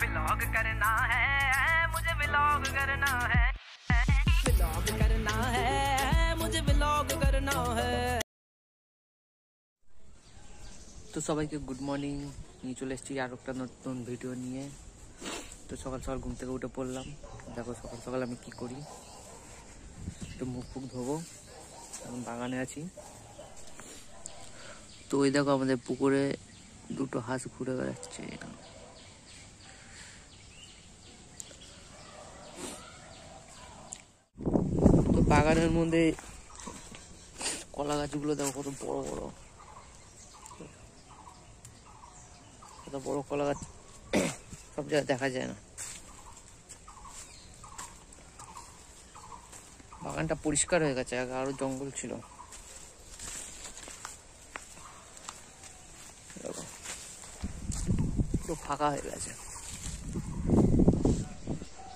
Vlog करना है मुझे, व्लॉग करना है, व्लॉग करना है मुझे, व्लॉग करना है। তো সবাইকে গুড মর্নিং, নিয়ে চলে এসেছি আর একটা নতুন ভিডিও নিয়ে। তো সকাল সকাল ঘুম থেকে উঠে পড়লাম। দেখো সকাল সকাল আমি কি করি, একটু মুখ ফুক ধোবো, এখন বাগানে আছি। তো ওই দেখো আমাদের পুকুরে দুটো হাঁস ঘুরে বেড়াচ্ছে। তো বাগানের মধ্যে কলা গাছগুলো দেখো কত বড় বড়, কত বড় কলা গাছ, সব জায়গায় দেখা যায় না। বাগানটা পরিষ্কার হয়ে গেছে, আগে আরো জঙ্গল ছিল। পুরো ফাঁকা হয়ে গেছে।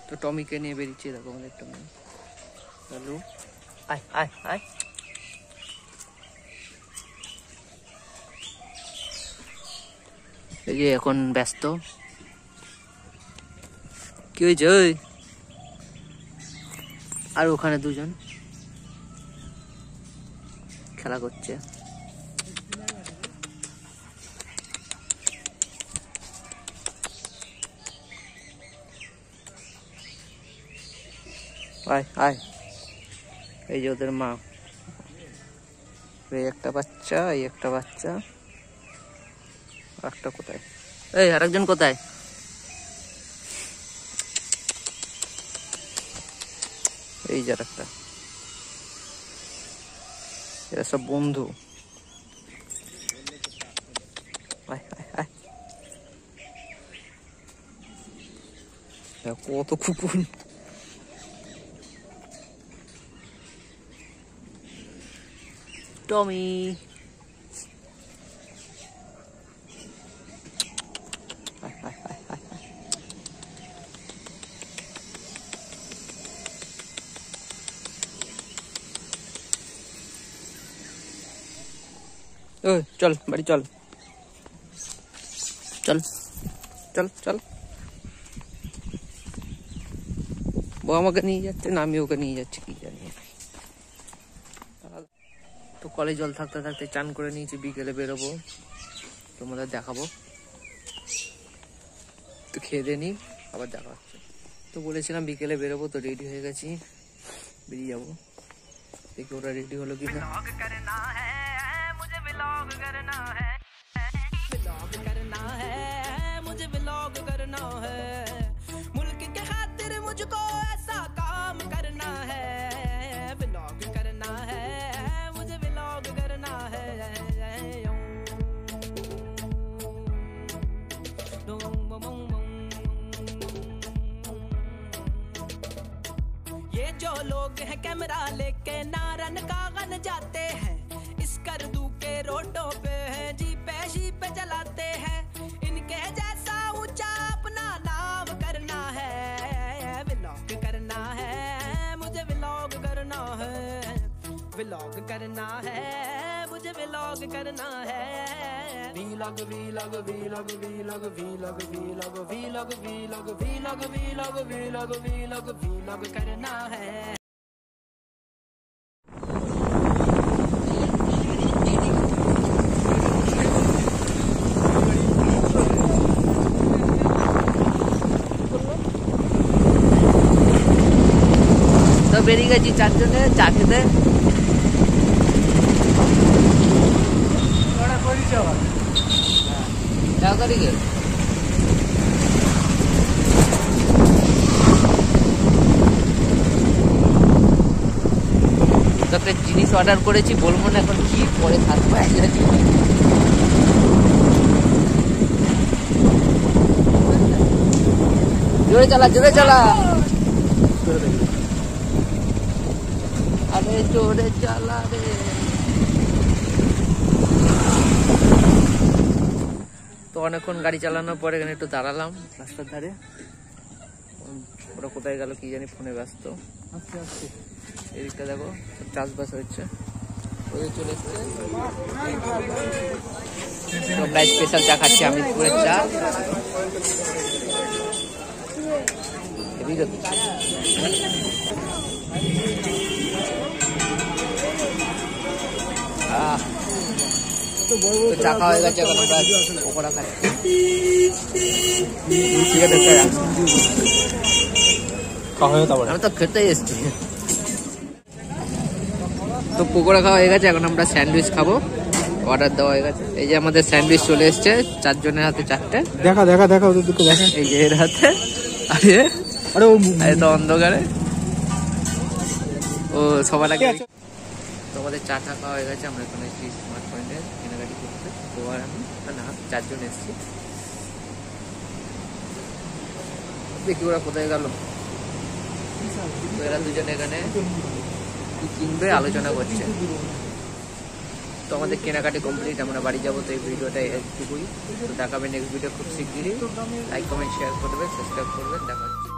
তো টমিকে নিয়ে বেরিয়েছি, দেখো আমাদের টমি। হ্যালো, আয় আয় আয়। এই যে এখন ব্যস্ত। কি হয়েছে? ওই আর ওখানে দুজন খেলা করছে। আয় আয়। এই যে ওদের মা, এই একটা বাচ্চা, এই একটা বাচ্চা, একটা কোথায়? এই আরেকজন কোথায়? এই যে একটা, এরা সব বন্ধু। কত কুকুর। টমি চল বাড়ি চল, চল চল চল। ও আমাকে নিয়ে যাচ্ছে না, আমি ওকে নিয়ে যাচ্ছি, কি জানি। তো কলে জল থাকতে থাকতে চান করে নিয়েছি, বিকেলে বেরোবো, তোমাদের দেখাবো। তো খেয়ে দিয়ে নি, আবার দেখা হচ্ছে। তো বলেছিলাম বিকেলে বেরোবো, তো রেডি হয়ে গেছি, বেরিয়ে যাবো। দেখি ওরা রেডি হলো কি না। व्लॉग करना है मुझे, व्लॉग करना है, व्लॉग करना है मुझे, व्लॉग करना है। मुल्क के खातिर मुझको ऐसा काम करना है, व्लॉग करना है मुझे, व्लॉग करना है। ये जो लोग हैं कैमरा लेके नारन कागन जाते हैं, इस करदू के रोडों पे हैं, जीपे शीपे चलाते हैं, इनके जैसा ऊंचा अपना नाम करना है, व्लॉग करना है मुझे, व्लॉग करना है, व्लॉग करना है मुझे, व्लॉग करना है। Vlog vlog vlog vlog vlog vlog vlog vlog vlog vlog vlog vlog vlog करना है। তো বেরিয়ে গেছি চারজনে চা খেতে। তাড়াতাড়ি একটা জিনিস অর্ডার করেছি, বলবো না এখন কি, পরে থাকবো। জোরে চালা, জোরে চালা, আরে জোরে চালা রে। তো অনেকক্ষণ গাড়ি চালানোর পরে এখানে একটু দাঁড়ালাম রাস্তার ধারে। ওরা কোথায় গেল কি জানি, ফোনে ব্যস্ত। আস্তে আস্তে এদিকটা দেখো, চাষবাস হচ্ছে, ওদের চলে এসছে। আমরা স্পেশাল চা খাচ্ছি, আমিরপুরের চা। মুড়ি খাচ্ছি। তো চা খাওয়া হয়ে গেছে, এখন আমরা পকোড়া খাচ্ছি। আমি তো খেতেই এসছি। তো পকোড়া খাওয়া হয়ে গেছে, এখন আমরা স্যান্ডউইচ খাবো। অর্ডার দেওয়া হয়ে গেছে। এই যে আমাদের স্যান্ডউইচ চলে এসছে, 4 জনের হাতে 4টে। দেখা দেখা দেখা ওদের দিকে দেখা। এই যে এর হাতে, আরে তো অন্ধকারে ও সবার আগে। তো আমাদের চা টা খাওয়া হয়ে গেছে, আমরা এখন এসেছি স্মার্ট পয়েন্টে কেনাকাটি করতে। তো আর আমি না 4 জন এসেছি। দেখি ওরা কোথায় গেল। তো এরা দুজন এখানে কি কিনবে আলোচনা করছে। তো আমাদের কেনাকাটি কমপ্লিট, আমরা বাড়ি যাবো। তো এই ভিডিওটা একটুকুই। তো দেখাবে নেক্সট ভিডিও খুব শিগগিরই। লাইক কমেন্ট শেয়ার করবেন, সাবস্ক্রাইব করবেন। দেখা হচ্ছে।